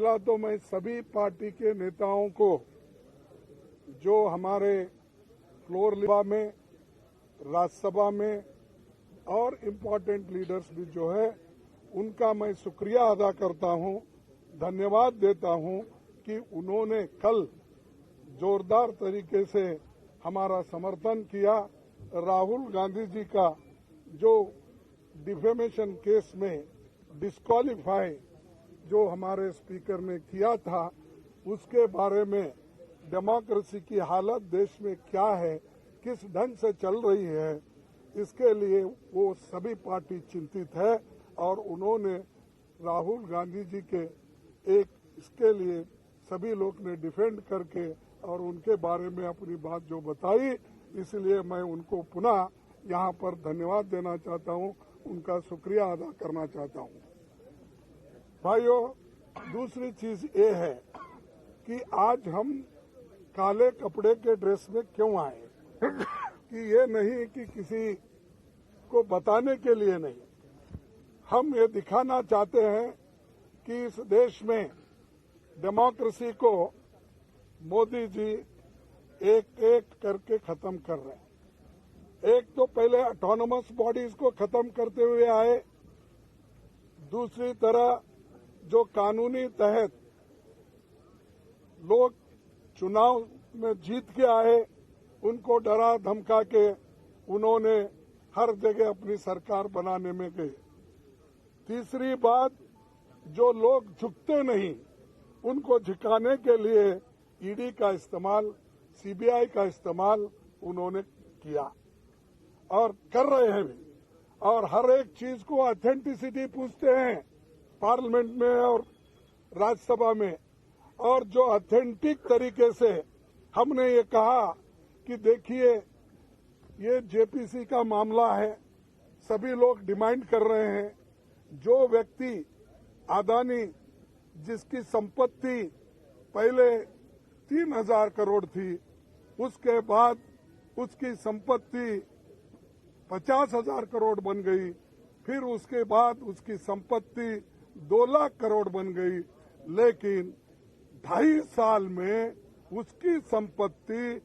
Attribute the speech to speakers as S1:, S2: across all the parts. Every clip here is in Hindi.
S1: पहला तो मैं सभी पार्टी के नेताओं को जो हमारे फ्लोर सभा में, राज्यसभा में और इम्पोर्टेंट लीडर्स भी जो है उनका मैं शुक्रिया अदा करता हूं, धन्यवाद देता हूं कि उन्होंने कल जोरदार तरीके से हमारा समर्थन किया। राहुल गांधी जी का जो डिफेमेशन केस में डिस्क्वालीफाई जो हमारे स्पीकर ने किया था, उसके बारे में डेमोक्रेसी की हालत देश में क्या है, किस ढंग से चल रही है, इसके लिए वो सभी पार्टी चिंतित है और उन्होंने राहुल गांधी जी के इसके लिए सभी लोग ने डिफेंड करके और उनके बारे में अपनी बात जो बताई, इसलिए मैं उनको पुनः यहाँ पर धन्यवाद देना चाहता हूँ, उनका शुक्रिया अदा करना चाहता हूँ। भाइयों, दूसरी चीज ये है कि आज हम काले कपड़े के ड्रेस में क्यों आए कि ये नहीं कि किसी को बताने के लिए नहीं, हम ये दिखाना चाहते हैं कि इस देश में डेमोक्रेसी को मोदी जी एक एक करके खत्म कर रहे हैं। एक तो पहले ऑटोनोमस बॉडीज को खत्म करते हुए आए, दूसरी तरह जो कानूनी तहत लोग चुनाव में जीत के आए उनको डरा धमका के उन्होंने हर जगह अपनी सरकार बनाने में गए। तीसरी बात, जो लोग झुकते नहीं उनको झुकाने के लिए ईडी का इस्तेमाल, सीबीआई का इस्तेमाल उन्होंने किया और कर रहे हैं भी, और हर एक चीज को ऑथेंटिसिटी पूछते हैं पार्लियामेंट में और राज्यसभा में। और जो ऑथेंटिक तरीके से हमने ये कहा कि देखिए ये जेपीसी का मामला है, सभी लोग डिमांड कर रहे हैं, जो व्यक्ति अदानी जिसकी संपत्ति पहले 3,000 करोड़ थी, उसके बाद उसकी संपत्ति 50,000 करोड़ बन गई, फिर उसके बाद उसकी संपत्ति 2 लाख करोड़ बन गई, लेकिन 2.5 साल में उसकी संपत्ति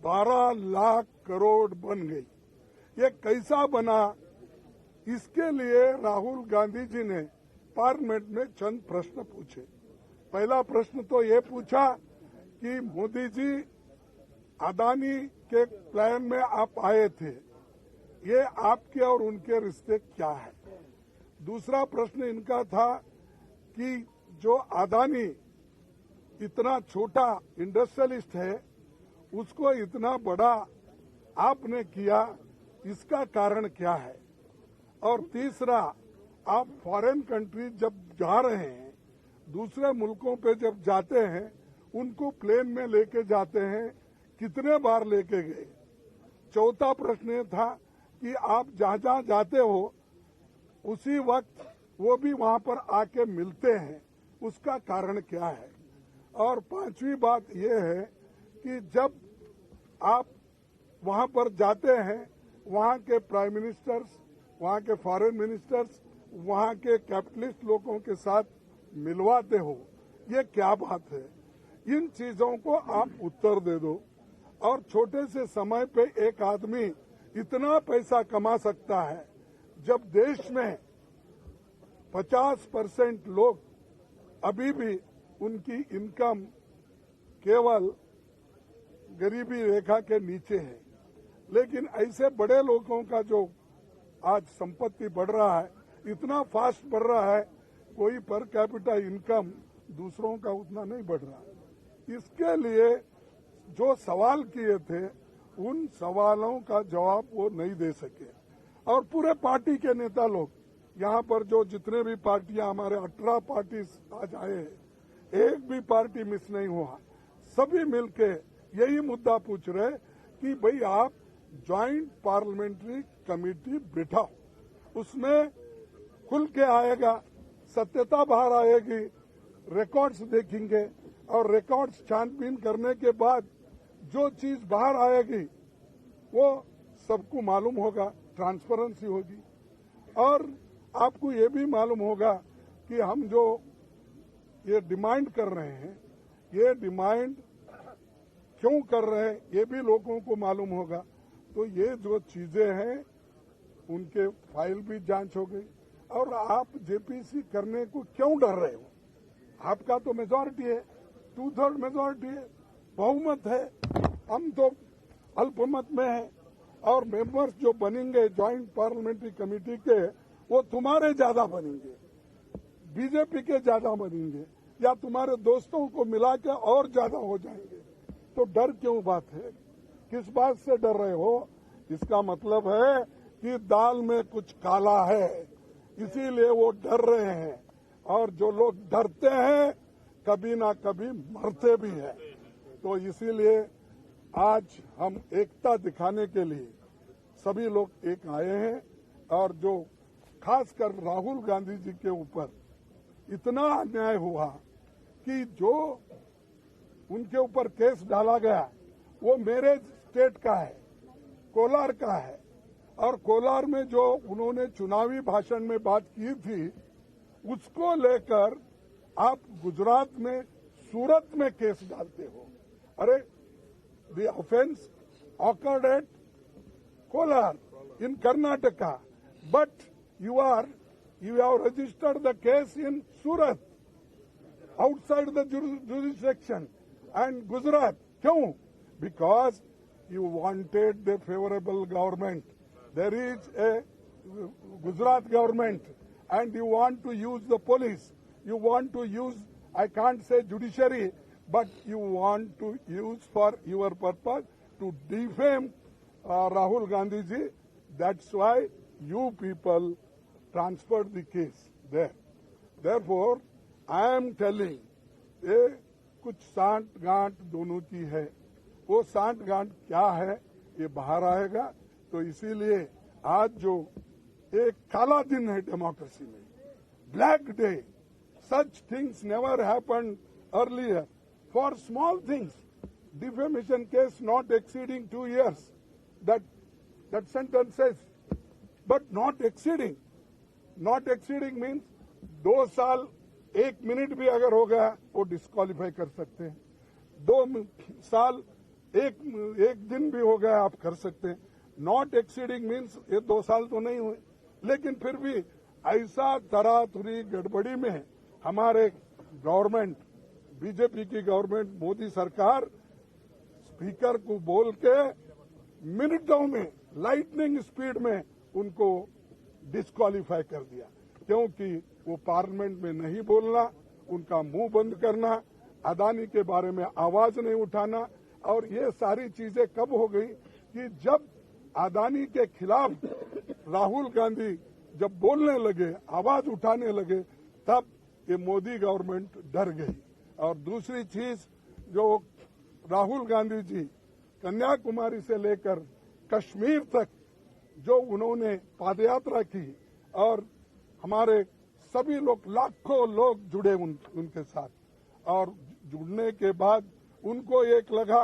S1: 12 लाख करोड़ बन गई। ये कैसा बना, इसके लिए राहुल गांधी जी ने पार्लियामेंट में चंद प्रश्न पूछे। पहला प्रश्न तो ये पूछा कि मोदी जी अदानी के प्लान में आप आए थे, ये आपके और उनके रिश्ते क्या है। दूसरा प्रश्न इनका था कि जो अदानी इतना छोटा इंडस्ट्रियलिस्ट है उसको इतना बड़ा आपने किया, इसका कारण क्या है। और तीसरा, आप फॉरेन कंट्री जब जा रहे हैं, दूसरे मुल्कों पे जब जाते हैं, उनको प्लेन में लेके जाते हैं, कितने बार लेके गए। चौथा प्रश्न ये था कि आप जहां जहां जाते हो उसी वक्त वो भी वहां पर आके मिलते हैं, उसका कारण क्या है। और पांचवी बात यह है कि जब आप वहां पर जाते हैं, वहां के प्राइम मिनिस्टर्स, वहां के फॉरेन मिनिस्टर्स, वहां के कैपिटलिस्ट लोगों के साथ मिलवाते हो, ये क्या बात है। इन चीजों को आप उत्तर दे दो। और छोटे से समय पे एक आदमी इतना पैसा कमा सकता है, जब देश में 50% लोग अभी भी उनकी इनकम केवल गरीबी रेखा के नीचे है। लेकिन ऐसे बड़े लोगों का जो आज संपत्ति बढ़ रहा है, इतना फास्ट बढ़ रहा है, कोई पर कैपिटा इनकम दूसरों का उतना नहीं बढ़ रहा है। इसके लिए जो सवाल किए थे, उन सवालों का जवाब वो नहीं दे सके। और पूरे पार्टी के नेता लोग यहाँ पर जो जितने भी पार्टियां, हमारे 18 पार्टी आज आए हैं, एक भी पार्टी मिस नहीं हुआ। सभी मिलके यही मुद्दा पूछ रहे कि भाई आप ज्वाइंट पार्लियामेंट्री कमेटी बिठाओ, उसमें खुल के आएगा, सत्यता बाहर आएगी, रिकॉर्ड्स देखेंगे और रिकॉर्ड्स छानबीन करने के बाद जो चीज बाहर आएगी वो सबको मालूम होगा, ट्रांसपेरेंसी होगी। और आपको ये भी मालूम होगा कि हम जो ये डिमांड कर रहे हैं, ये डिमांड क्यों कर रहे हैं ये भी लोगों को मालूम होगा। तो ये जो चीजें हैं उनके फाइल भी जांच हो गई। और आप जेपीसी करने को क्यों डर रहे हो? आपका तो मेजॉरिटी है, 2/3 मेजॉरिटी है, बहुमत है। हम तो अल्पमत में हैं और मेंबर्स जो बनेंगे ज्वाइंट पार्लियामेंट्री कमेटी के वो तुम्हारे ज्यादा बनेंगे, बीजेपी के ज्यादा बनेंगे या तुम्हारे दोस्तों को मिला के और ज्यादा हो जाएंगे। तो डर क्यों बात है? किस बात से डर रहे हो? इसका मतलब है कि दाल में कुछ काला है, इसीलिए वो डर रहे हैं। और जो लोग डरते हैं कभी ना कभी मरते भी हैं। तो इसीलिए आज हम एकता दिखाने के लिए सभी लोग एक आए हैं। और जो खासकर राहुल गांधी जी के ऊपर इतना अन्याय हुआ कि जो उनके ऊपर केस डाला गया वो मेरे स्टेट का है, कोलार का है। और कोलार में जो उन्होंने चुनावी भाषण में बात की थी उसको लेकर आप गुजरात में सूरत में केस डालते हो। अरे the offence occurred at Kolar in Karnataka, but you have registered the case in Surat, outside the jurisdiction, and Gujarat. क्यों? Because you wanted the favorable government. There is a Gujarat government, and you want to use the police. You want to use, I can't say judiciary, but you want to use for your purpose to defame Rahul Gandhi ji. That's why you people transferred the case there. Therefore, I am telling, ये कुछ सांठ गांठ दोनों की है। वो सांठ गांठ क्या है ये बाहर आएगा। तो इसीलिए आज जो एक काला दिन है डेमोक्रेसी में, black day, such things never happened earlier for small things, defamation case not exceeding 2 years, that sentence says, but not exceeding. Not exceeding means 2 साल 1 मिनट भी अगर हो गया वो डिस्क्वालीफाई कर सकते हैं। 2 साल 1 दिन भी हो गया आप कर सकते हैं। नॉट एक्सीडिंग मीन्स ये 2 साल तो नहीं हुए, लेकिन फिर भी ऐसा तरातुरी गड़बड़ी में हमारे गवर्नमेंट, बीजेपी की गवर्नमेंट, मोदी सरकार स्पीकर को बोल के मिनटों में लाइटनिंग स्पीड में उनको डिस्क्वालीफाई कर दिया। क्योंकि वो पार्लियामेंट में नहीं बोलना, उनका मुंह बंद करना, अदानी के बारे में आवाज नहीं उठाना। और ये सारी चीजें कब हो गई कि जब अदानी के खिलाफ राहुल गांधी जब बोलने लगे, आवाज उठाने लगे, तब ये मोदी गवर्नमेंट डर गई। और दूसरी चीज, जो राहुल गांधी जी कन्याकुमारी से लेकर कश्मीर तक जो उन्होंने पादयात्रा की और हमारे सभी लोग, लाखों लोग जुड़े उनके साथ, और जुड़ने के बाद उनको एक लगा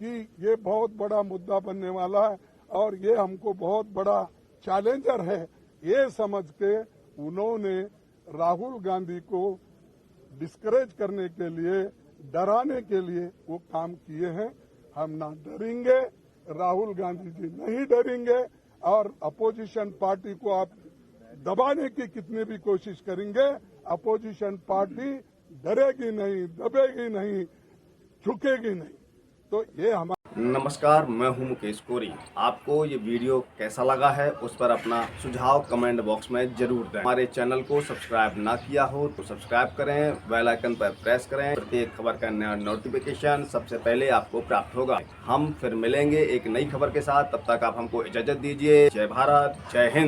S1: कि ये बहुत बड़ा मुद्दा बनने वाला है और ये हमको बहुत बड़ा चैलेंजर है। ये समझ के उन्होंने राहुल गांधी को डिस्करेज करने के लिए, डराने के लिए वो काम किए हैं। हम ना डरेंगे, राहुल गांधी जी नहीं डरेंगे। और अपोजिशन पार्टी को आप दबाने की कितनी भी कोशिश करेंगे, अपोजिशन पार्टी डरेगी नहीं, दबेगी नहीं, झुकेगी नहीं। तो ये हमारा।
S2: नमस्कार, मैं हूं मुकेश कोरी। आपको ये वीडियो कैसा लगा है उस पर अपना सुझाव कमेंट बॉक्स में जरूर दें। हमारे चैनल को सब्सक्राइब ना किया हो तो सब्सक्राइब करें, बेल आइकन पर प्रेस करें। प्रत्येक खबर का नया नोटिफिकेशन सबसे पहले आपको प्राप्त होगा। हम फिर मिलेंगे एक नई खबर के साथ, तब तक आप हमको इजाजत दीजिए। जय भारत, जय हिंद।